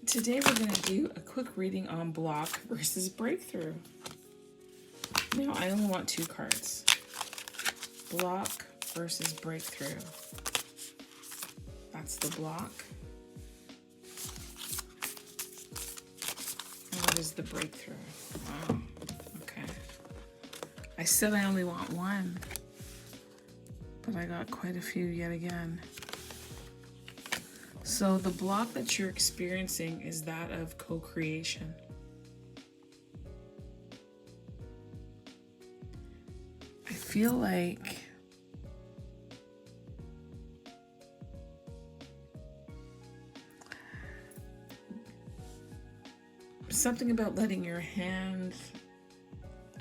Today we're going to do a quick reading on block versus breakthrough. Now I only want 2 cards. Block versus breakthrough. That's the block. And what is the breakthrough? Wow. Okay. I said I only want 1, but I got quite a few yet again. So the block that you're experiencing is that of co-creation. I feel like something about letting your hands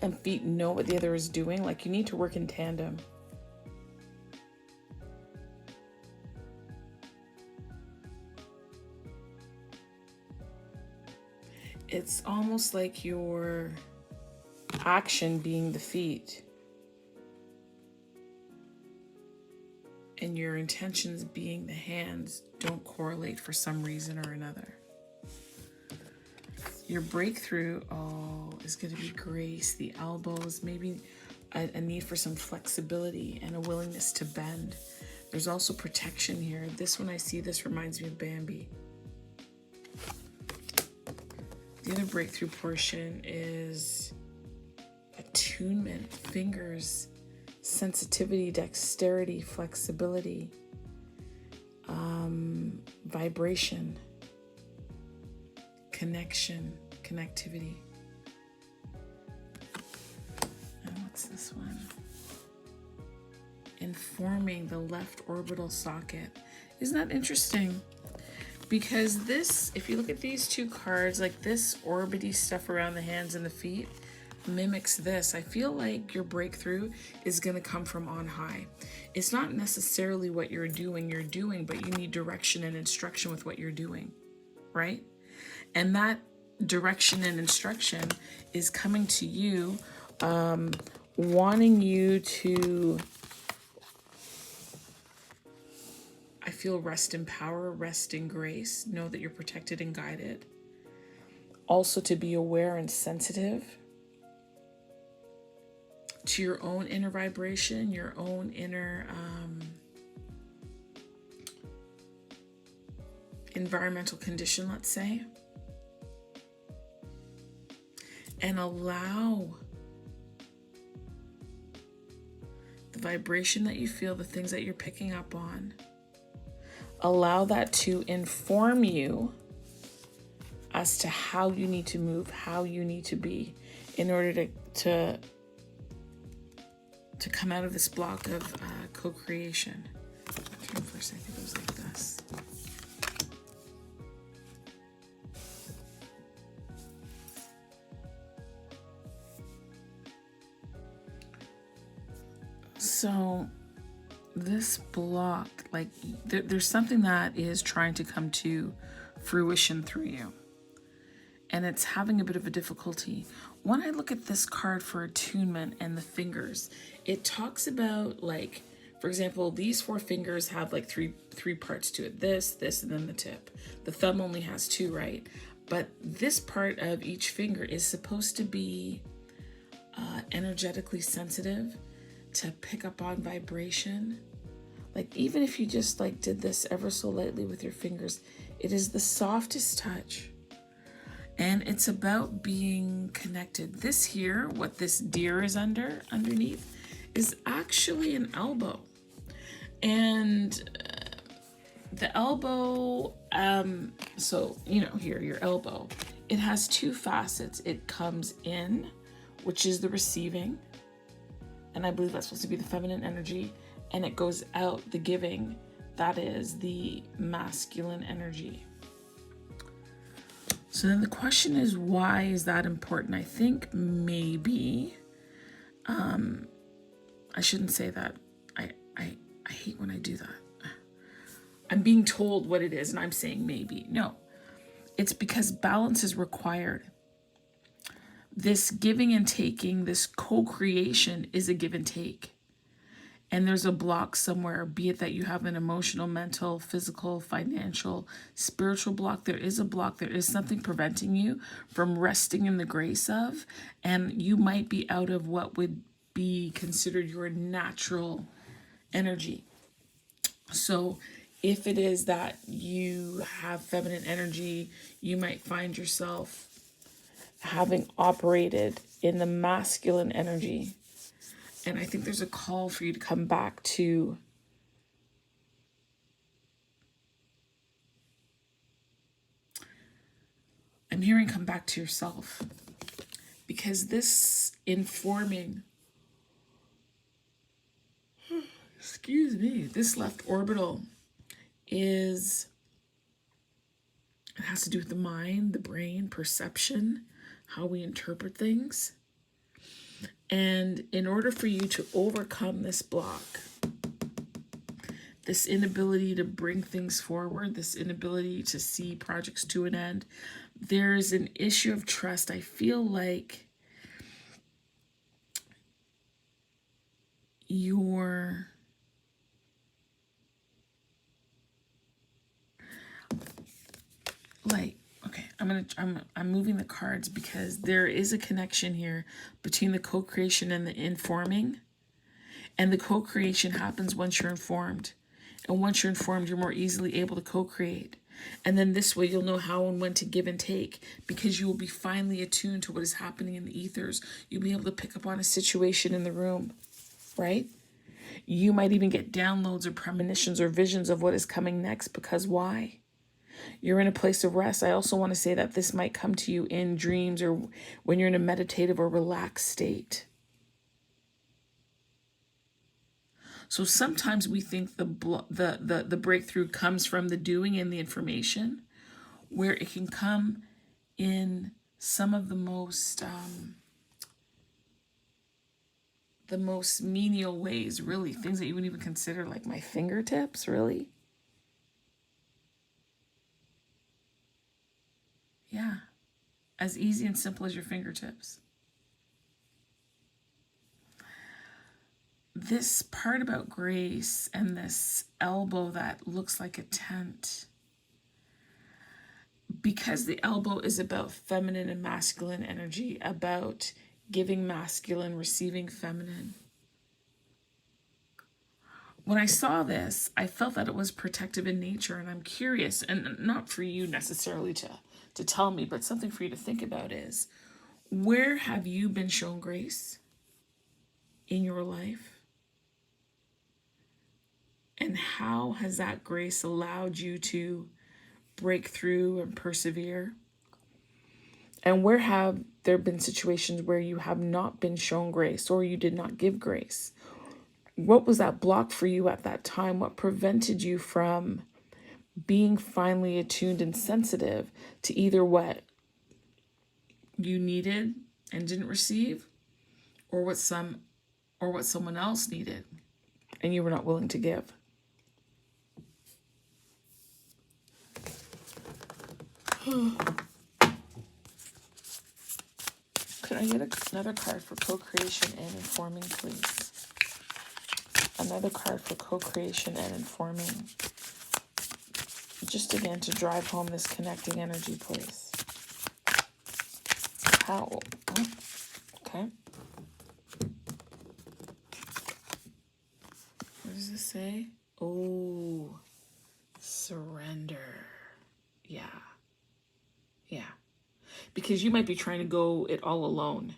and feet know what the other is doing. Like you need to work in tandem. It's almost like your action being the feet and your intentions being the hands don't correlate for some reason or another. Your breakthrough, is going to be grace, the elbows, maybe a need for some flexibility and a willingness to bend. There's also protection here. This, when I see this, reminds me of Bambi. The other breakthrough portion is attunement, fingers, sensitivity, dexterity, flexibility, vibration, connection, connectivity. And what's this one? Informing the left orbital socket. Isn't that interesting? Because this, if you look at these 2 cards, like this orbity stuff around the hands and the feet mimics this. I feel like your breakthrough is going to come from on high. It's not necessarily what you're doing, but you need direction and instruction with what you're doing, right? And that direction and instruction is coming to you, wanting you to, I feel, rest in power, rest in grace, know that you're protected and guided. Also to be aware and sensitive to your own inner vibration, your own inner environmental condition, let's say. And allow the vibration that you feel, the things that you're picking up on, allow that to inform you as to how you need to move, how you need to be in order to come out of this block of co-creation. First, I think it was like this. So this block, like there's something that is trying to come to fruition through you. And it's having a bit of a difficulty. When I look at this card for attunement and the fingers, it talks about, like, for example, these 4 fingers have like three parts to it. This, and then the tip. The thumb only has 2, right? But this part of each finger is supposed to be energetically sensitive, to pick up on vibration. Like even if you just like did this ever so lightly with your fingers, it is the softest touch. And it's about being connected. This here, what this deer is underneath, is actually an elbow. And the elbow, so, here, your elbow, it has 2 facets. It comes in, which is the receiving. And I believe that's supposed to be the feminine energy. And it goes out, the giving. That is the masculine energy. So then the question is, why is that important? I think maybe, I shouldn't say that. I hate when I do that. I'm being told what it is and I'm saying maybe. No, it's because balance is required. This giving and taking, this co-creation is a give and take. and there's a block somewhere, be it that you have an emotional, mental, physical, financial, spiritual block. There is a block. There is something preventing you from resting in the grace of, and you might be out of what would be considered your natural energy. So if it is that you have feminine energy, you might find yourself having operated in the masculine energy. And I think there's a call for you to come back to I'm hearing come back to yourself. Because this informing, excuse me, this left orbital it has to do with the mind, the brain, perception, how we interpret things. And in order for you to overcome this block, this inability to bring things forward, this inability to see projects to an end, there's an issue of trust. I feel like you're like, okay, I'm moving the cards because there is a connection here between the co-creation and the informing. And the co-creation happens once you're informed. And once you're informed, you're more easily able to co-create. And then this way you'll know how and when to give and take, because you will be finely attuned to what is happening in the ethers. You'll be able to pick up on a situation in the room, right? You might even get downloads or premonitions or visions of what is coming next, because why? You're in a place of rest. I also want to say that this might come to you in dreams or when you're in a meditative or relaxed state. So sometimes we think the breakthrough comes from the doing and the information, where it can come in some of the most menial ways, really, things that you wouldn't even consider, like my fingertips, really. Yeah, as easy and simple as your fingertips. This part about grace and this elbow that looks like a tent, because the elbow is about feminine and masculine energy, about giving masculine, receiving feminine. When I saw this, I felt that it was protective in nature, and I'm curious, and not for you necessarily to tell me, but something for you to think about is, where have you been shown grace in your life? And how has that grace allowed you to break through and persevere? And where have there been situations where you have not been shown grace, or you did not give grace? What was that block for you at that time? What prevented you from being finely attuned and sensitive to either what you needed and didn't receive, or what someone else needed and you were not willing to give? Could I get another card for co-creation and informing, please? Another card for co-creation and informing. Just again to drive home this connecting energy, please. How? Oh, okay. What does this say? Oh, surrender. Yeah. Yeah. Because you might be trying to go it all alone,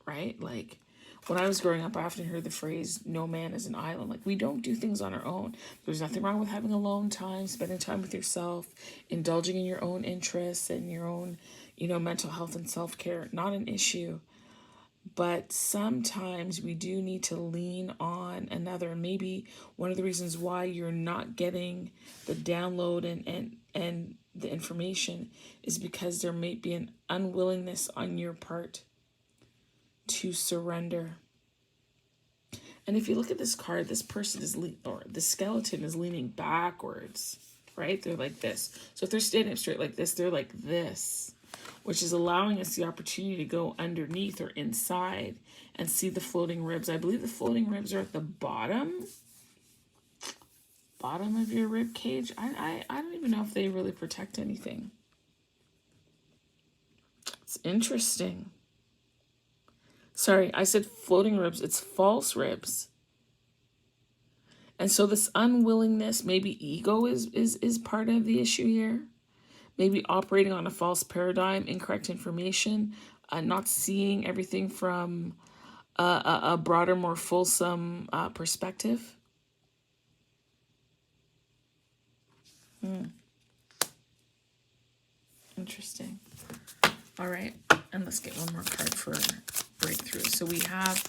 right? Like, when I was growing up, I often heard the phrase, no man is an island. Like, we don't do things on our own. There's nothing wrong with having alone time, spending time with yourself, indulging in your own interests and your own, mental health and self-care. Not an issue. But sometimes we do need to lean on another. And maybe one of the reasons why you're not getting the download and the information is because there may be an unwillingness on your part to surrender. And if you look at this card, this person or the skeleton is leaning backwards, right? They're like this. So if they're standing up straight like this, they're like this. which is allowing us the opportunity to go underneath or inside and see the floating ribs. I believe the floating ribs are at the bottom of your rib cage. I don't even know if they really protect anything. It's interesting. Sorry, I said floating ribs. It's false ribs. And so this unwillingness, maybe ego is part of the issue here. Maybe operating on a false paradigm, incorrect information, not seeing everything from a broader, more fulsome perspective. Interesting. All right, and let's get one more card for breakthrough. So we have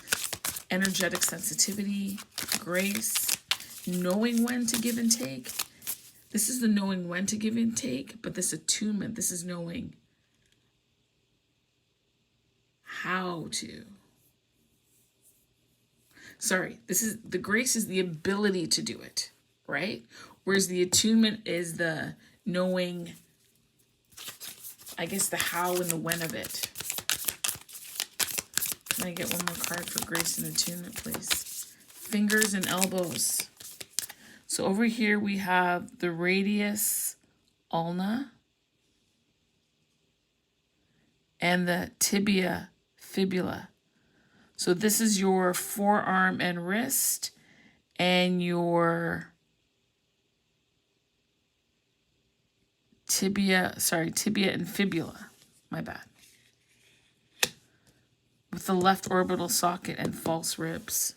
energetic sensitivity, grace, knowing when to give and take. This is the knowing when to give and take, but this attunement, this is knowing how to. Sorry, this is the grace is the ability to do it, right? Whereas the attunement is the knowing, I guess, the how and the when of it. Can I get one more card for grace and attunement, please? Fingers and elbows. So over here we have the radius ulna and the tibia fibula. So this is your forearm and wrist and your tibia and fibula. My bad. With the left orbital socket and false ribs.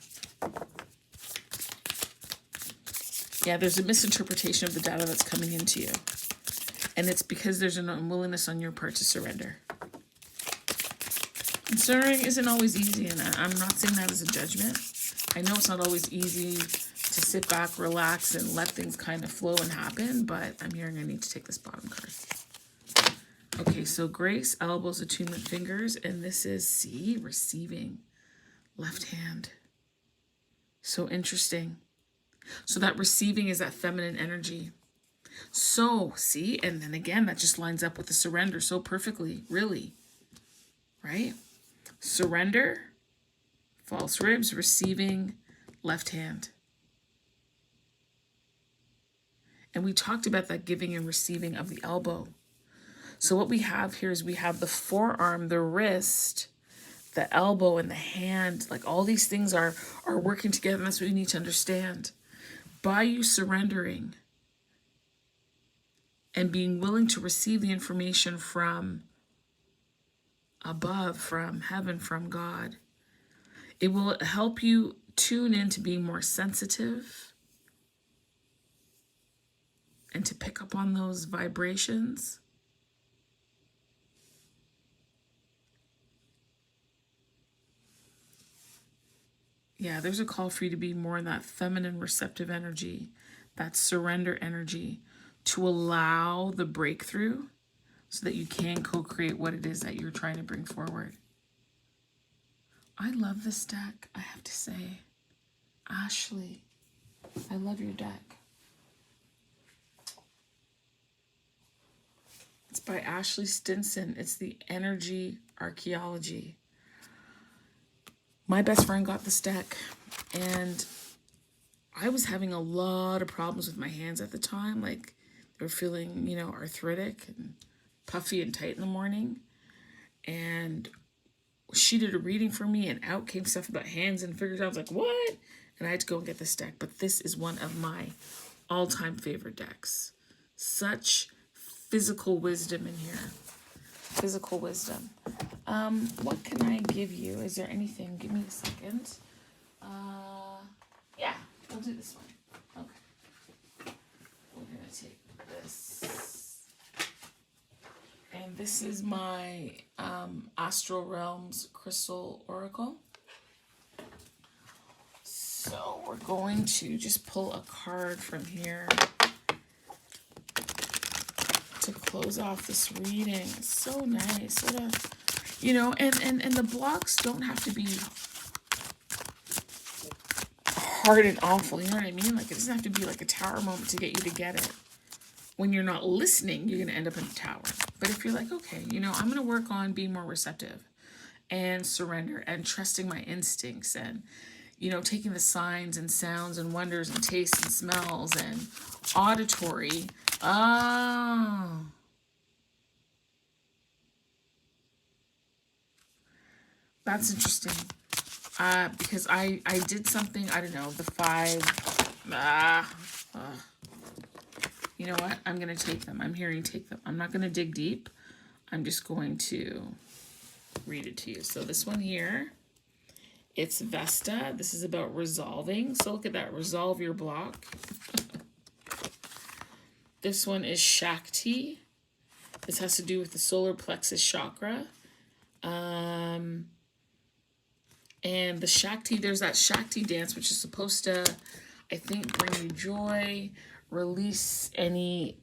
Yeah, there's a misinterpretation of the data that's coming into you. And it's because there's an unwillingness on your part to surrender. And surrendering isn't always easy, and I'm not saying that as a judgment. I know it's not always easy to sit back, relax, and let things kind of flow and happen, but I'm hearing I need to take this bottom card. Okay, so grace, elbows, attunement, fingers, and this is, see, receiving, left hand. So interesting. So that receiving is that feminine energy. So, see, and then again, that just lines up with the surrender so perfectly, really, right? Surrender, false ribs, receiving, left hand. And we talked about that giving and receiving of the elbow. So what we have here is we have the forearm, the wrist, the elbow, and the hand. Like all these things are working together, and that's what you need to understand. By you surrendering and being willing to receive the information from above, from heaven, from God, it will help you tune into being more sensitive and to pick up on those vibrations. Yeah, there's a call for you to be more in that feminine receptive energy, that surrender energy, to allow the breakthrough so that you can co-create what it is that you're trying to bring forward. I love this deck, I have to say. Ashley, I love your deck. It's by Ashley Stinson. It's the Energy Archaeology. My best friend got this deck, and I was having a lot of problems with my hands at the time. Like, they were feeling, arthritic and puffy and tight in the morning. And she did a reading for me, and out came stuff about hands and fingers. I was like, what? And I had to go and get this deck. But this is one of my all-time favorite decks. Such physical wisdom in here. Physical wisdom. What can I give you? Is there anything? Give me a second. Yeah, we'll do this one. Okay. We're going to take this. And this is my Astral Realms Crystal Oracle. So we're going to just pull a card from here to close off this reading. It's so nice. What a, and the blocks don't have to be hard and awful. You know what I mean? Like, it doesn't have to be like a tower moment to get you to get it. When you're not listening, you're going to end up in a tower. But if you're like, okay, you know, I'm going to work on being more receptive and surrender and trusting my instincts and, you know, taking the signs and sounds and wonders and tastes and smells and auditory. Oh, that's interesting. Because I did something, I don't know, the five. You know what? I'm going to take them. I'm hearing take them. I'm not going to dig deep. I'm just going to read it to you. So this one here, it's Vesta. This is about resolving. So look at that. Resolve your block. This one is Shakti. This has to do with the solar plexus chakra. And the Shakti, there's that Shakti dance, which is supposed to, I think, bring you joy, release any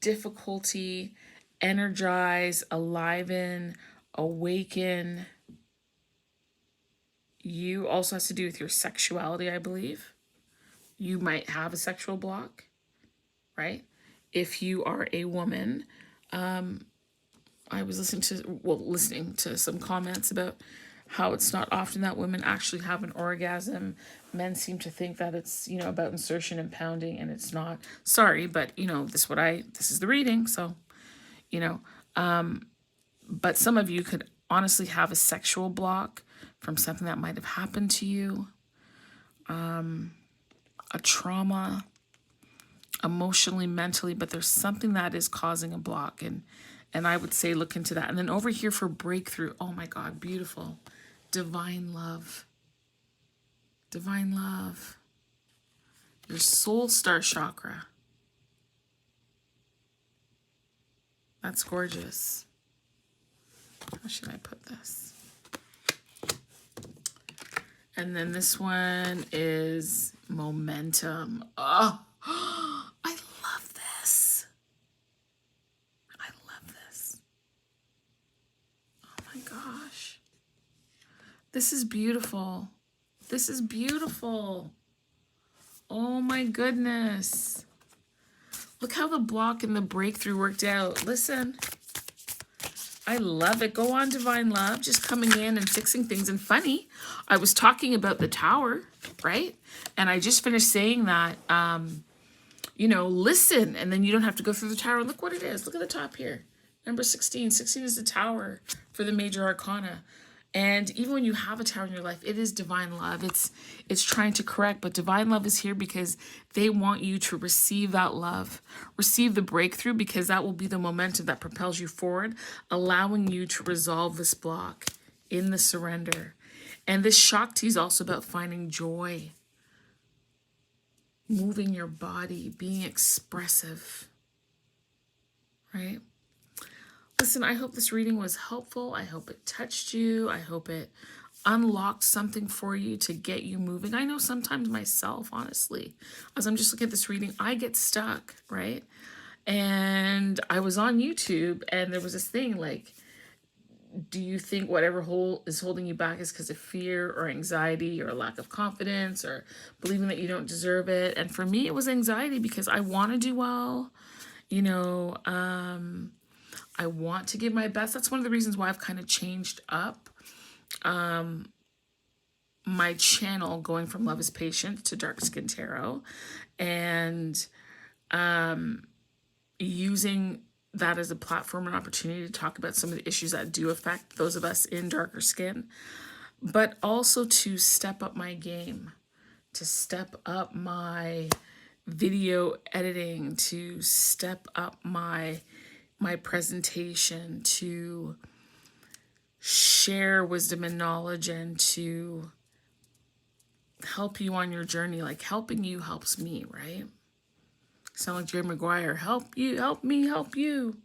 difficulty, energize, aliven, awaken. You also has to do with your sexuality, I believe. You might have a sexual block, right? If you are a woman, I was listening to some comments about how it's not often that women actually have an orgasm. Men seem to think that it's, you know, about insertion and pounding, and it's not. Sorry, but, you know, this is the reading, so, you know. But some of you could honestly have a sexual block from something that might have happened to you, a trauma, emotionally, mentally, but there's something that is causing a block, and I would say look into that. And then over here for breakthrough, oh my God, beautiful. Divine love. Divine love. Your soul star chakra. That's gorgeous. How should I put this? And then this one is momentum. Oh, I love this. I love this. Oh my gosh. This is beautiful. This is beautiful. Oh my goodness. Look how the block and the breakthrough worked out. Listen. I love it. Go on, Divine Love. Just coming in and fixing things. And funny, I was talking about the tower, right? And I just finished saying that, you know, listen. And then you don't have to go through the tower. Look what it is. Look at the top here. Number 16. 16 is the tower for the major arcana. And even when you have a tower in your life, it is divine love. It's trying to correct, but divine love is here because they want you to receive that love, receive the breakthrough, because that will be the momentum that propels you forward, allowing you to resolve this block in the surrender. And this Shakti is also about finding joy, moving your body, being expressive, right? Listen, I hope this reading was helpful. I hope it touched you. I hope it unlocked something for you to get you moving. I know sometimes myself, honestly, as I'm just looking at this reading, I get stuck, right? And I was on YouTube and there was this thing like, do you think whatever is holding you back is because of fear or anxiety or lack of confidence or believing that you don't deserve it? And for me, it was anxiety because I want to do well, you know, I want to give my best. That's one of the reasons why I've kind of changed up my channel, going from Love is Patient to Dark Skin Tarot, and using that as a platform and opportunity to talk about some of the issues that do affect those of us in darker skin, but also to step up my game, to step up my video editing, to step up my presentation, to share wisdom and knowledge, and to help you on your journey. Like helping you helps me, right? Sound like Jerry Maguire. Help you, help me, help you.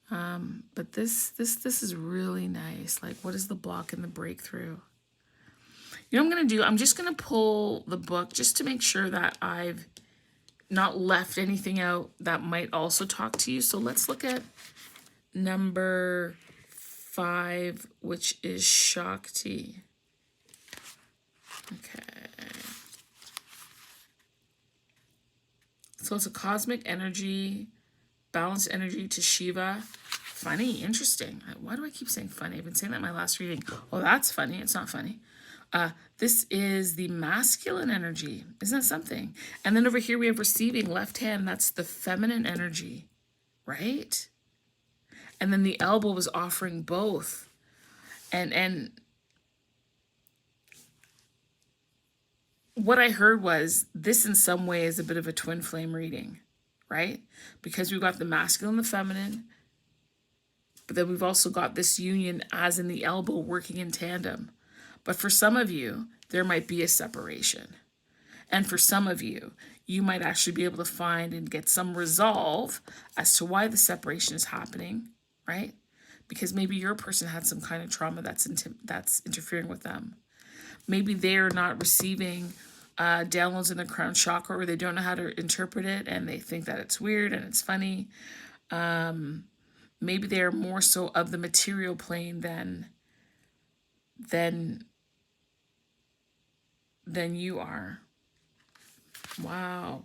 But this is really nice. Like, what is the block and the breakthrough? You know what I'm gonna do? I'm just gonna pull the book just to make sure that I've not left anything out that might also talk to you. So let's look at number 5, which is Shakti. Okay. So it's a cosmic energy Balanced energy to Shiva. Funny, interesting. Why do I keep saying funny? I've been saying that in my last reading. Oh, that's funny. It's not funny. This is the masculine energy. Isn't that something? And then over here we have receiving, left hand. That's the feminine energy, right? And then the elbow was offering both. And what I heard was this in some way is a bit of a twin flame reading, right? Because we've got the masculine and the feminine, but then we've also got this union as in the elbow working in tandem. But for some of you, there might be a separation. And for some of you, you might actually be able to find and get some resolve as to why the separation is happening, right? Because maybe your person had some kind of trauma that's interfering with them. Maybe they're not receiving downloads in the crown chakra, or they don't know how to interpret it and they think that it's weird and it's funny. Maybe they're more so of the material plane than you are. Wow.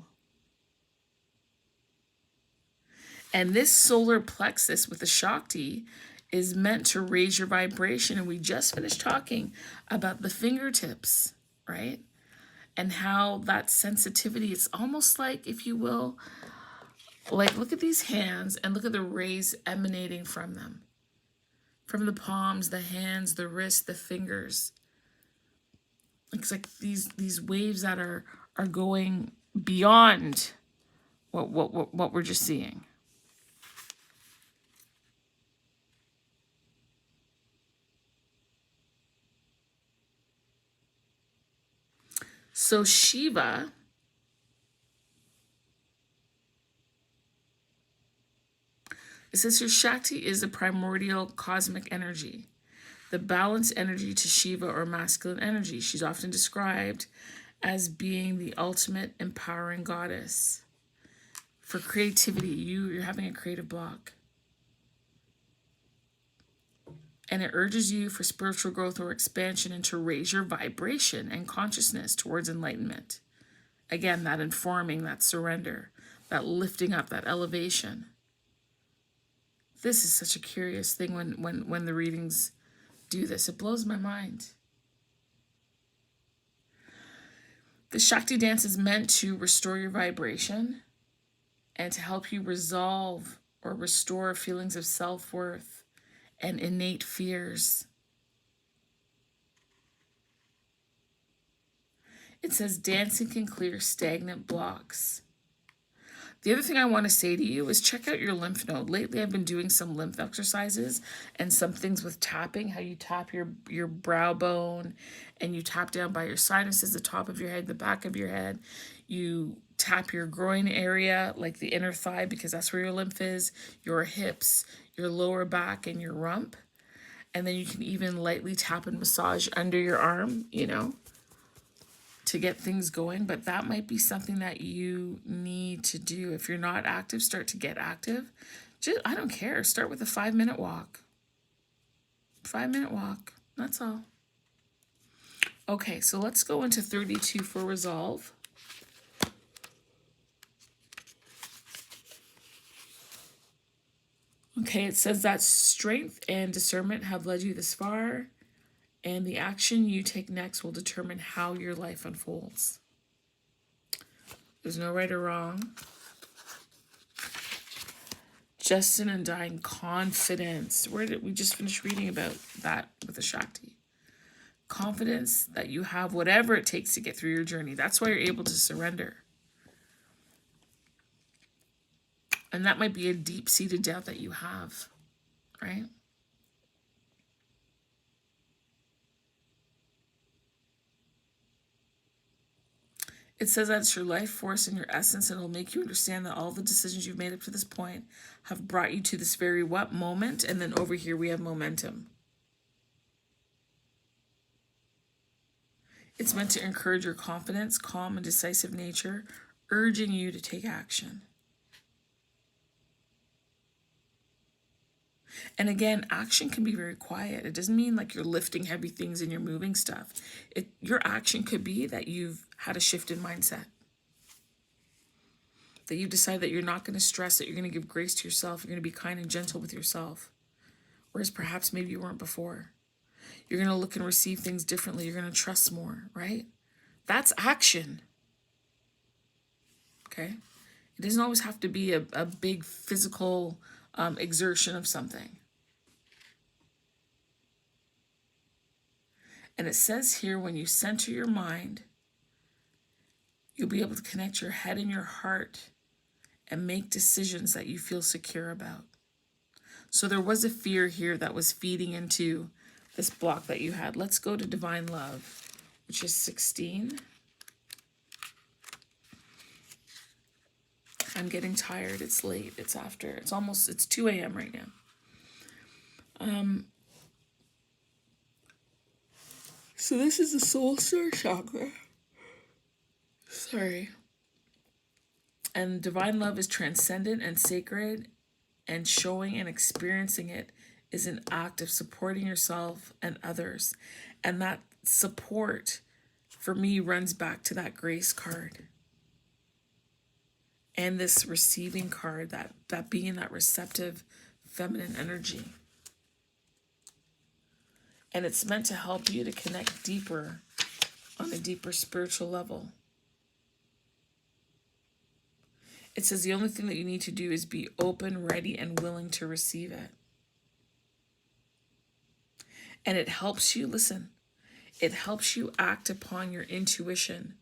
And this solar plexus with the Shakti is meant to raise your vibration. And we just finished talking about the fingertips, right? And how that sensitivity, it's almost like, if you will, like look at these hands and look at the rays emanating from them. From the palms, the hands, the wrists, the fingers. It's like these waves that are going beyond what we're just seeing. So Shiva it says your Shakti is a primordial cosmic energy, the balanced energy to Shiva or masculine energy. She's often described as being the ultimate empowering goddess. For creativity, you're having a creative block. And it urges you for spiritual growth or expansion and to raise your vibration and consciousness towards enlightenment. Again, that informing, that surrender, that lifting up, that elevation. This is such a curious thing when the readings do this. It blows my mind. The Shakti dance is meant to restore your vibration and to help you resolve or restore feelings of self-worth and innate fears. It says dancing can clear stagnant blocks. The other thing I want to say to you is check out your lymph node. Lately, I've been doing some lymph exercises and some things with tapping, how you tap your brow bone and you tap down by your sinuses, the top of your head, the back of your head. You tap your groin area, like the inner thigh, because that's where your lymph is, your hips, your lower back, and your rump. And then you can even lightly tap and massage under your arm, to get things going. But that might be something that you need to do. If you're not active, start to get active. I don't care. Start with a 5-minute walk. 5-minute walk. That's all. Okay, so let's go into 32 for resolve. Okay, it says that strength and discernment have led you this far, and the action you take next will determine how your life unfolds. There's no right or wrong. Just an undying confidence. Where did we just finish reading about that with the Shakti? Confidence that you have whatever it takes to get through your journey. That's why you're able to surrender. And that might be a deep-seated doubt that you have, right? It says that it's your life force and your essence, and it'll make you understand that all the decisions you've made up to this point have brought you to this very what moment, and then over here we have momentum. It's meant to encourage your confidence, calm, and decisive nature, urging you to take action. And again, action can be very quiet. It doesn't mean like you're lifting heavy things and you're moving stuff. Your action could be that you've had a shift in mindset. That you decide that you're not going to stress, that you're going to give grace to yourself. You're going to be kind and gentle with yourself. Whereas perhaps maybe you weren't before. You're going to look and receive things differently. You're going to trust more, right? That's action. Okay? It doesn't always have to be a big physical exertion of something. And it says here, when you center your mind, you'll be able to connect your head and your heart and make decisions that you feel secure about. So there was a fear here that was feeding into this block that you had. Let's go to Divine Love, which is 16. I'm getting tired. It's late. It's 2 a.m. right now. So this is the soul star chakra. Sorry. And divine love is transcendent and sacred, and showing and experiencing it is an act of supporting yourself and others. And that support, for me, runs back to that grace card. And this receiving card, that being that receptive feminine energy. And it's meant to help you to connect deeper on a deeper spiritual level. It says the only thing that you need to do is be open, ready, and willing to receive it. And it helps you, listen, it helps you act upon your intuition,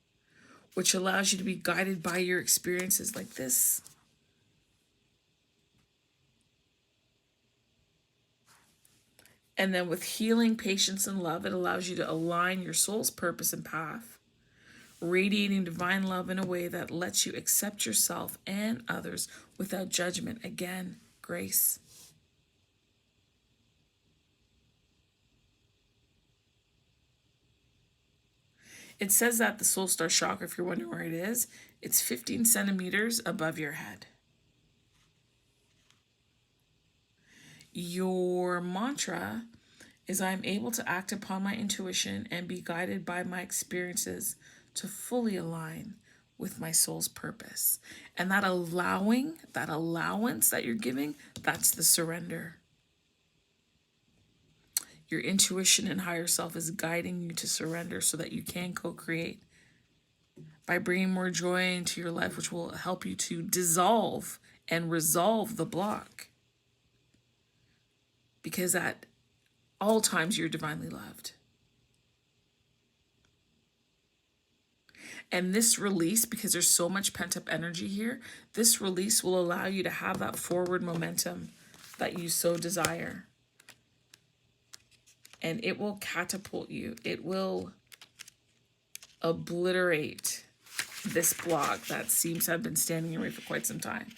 which allows you to be guided by your experiences like this. And then with healing, patience, and love, it allows you to align your soul's purpose and path, radiating divine love in a way that lets you accept yourself and others without judgment. Again, grace. It says that the soul star chakra, if you're wondering where it is, it's 15 centimeters above your head. Your mantra is, I'm able to act upon my intuition and be guided by my experiences to fully align with my soul's purpose. And that allowance that you're giving, that's the surrender. Your intuition and higher self is guiding you to surrender so that you can co-create by bringing more joy into your life, which will help you to dissolve and resolve the block. Because at all times you're divinely loved. And this release, because there's so much pent-up energy here, this release will allow you to have that forward momentum that you so desire. And it will catapult you. It will obliterate this block that seems to have been standing in your way for quite some time.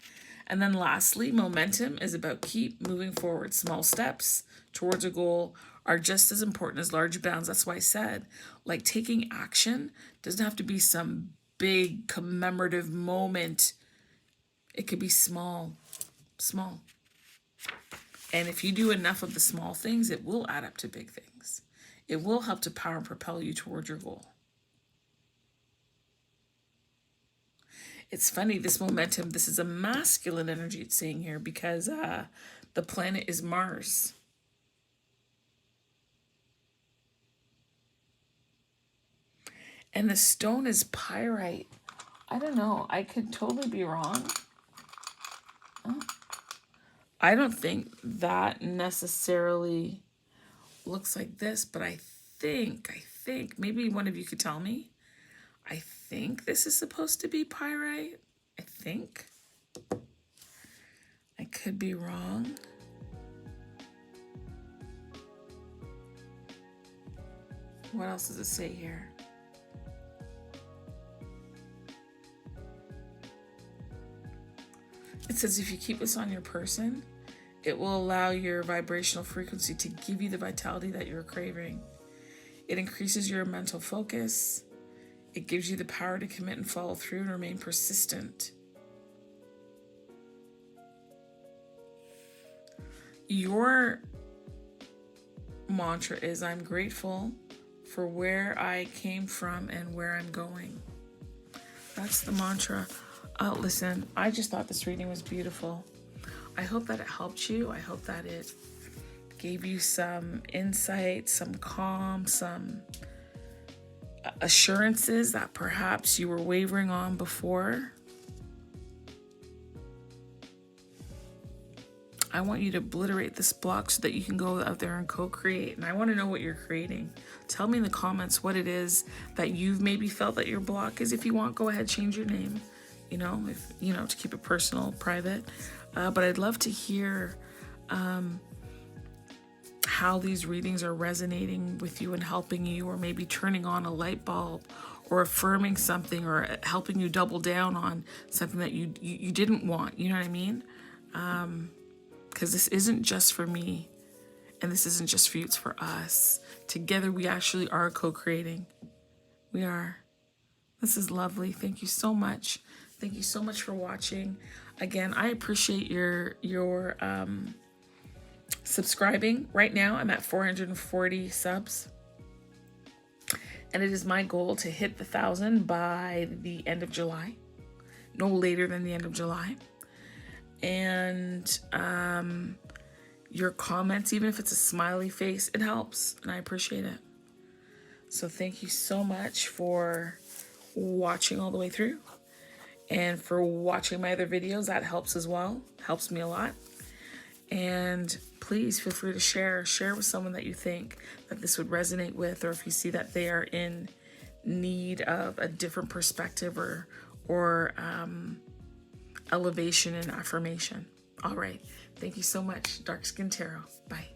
And then lastly, momentum is about keep moving forward. Small steps towards a goal are just as important as large bounds. That's why I said, like, taking action doesn't have to be some big commemorative moment. It could be small. And if you do enough of the small things, it will add up to big things. It will help to power and propel you toward your goal. It's funny, this momentum, this is a masculine energy it's saying here, because the planet is Mars. And the stone is pyrite. I don't know. I could totally be wrong. I don't think that necessarily looks like this, but I think, maybe one of you could tell me. I think this is supposed to be pyrite. I think. I could be wrong. What else does it say here? It says if you keep this on your person, it will allow your vibrational frequency to give you the vitality that you're craving. It increases your mental focus. It gives you the power to commit and follow through and remain persistent. Your mantra is, I'm grateful for where I came from and where I'm going. That's the mantra. Listen, I just thought this reading was beautiful. I hope that it helped you. I hope that it gave you some insight, some calm, some assurances that perhaps you were wavering on before. I want you to obliterate this block so that you can go out there and co-create. And I want to know what you're creating. Tell me in the comments what it is that you've maybe felt that your block is. If you want, go ahead, change your name, you know, if you know, to keep it personal, private. But I'd love to hear how these readings are resonating with you and helping you, or maybe turning on a light bulb, or affirming something, or helping you double down on something that you didn't want. You know what I mean? Because this isn't just for me, and this isn't just for you, it's for us. Together we actually are co-creating. We are. This is lovely. Thank you so much. Thank you so much for watching. Again, I appreciate your subscribing. Right now I'm at 440 subs, and it is my goal to hit the 1,000 by the end of July, no later than the end of July. And your comments, even if it's a smiley face, it helps, and I appreciate it. So thank you so much for watching all the way through, and for watching my other videos. That helps as well, helps me a lot. And please feel free to share with someone that you think that this would resonate with, or if you see that they are in need of a different perspective or elevation and affirmation. All right. Thank you so much. Dark Skin Tarot. Bye.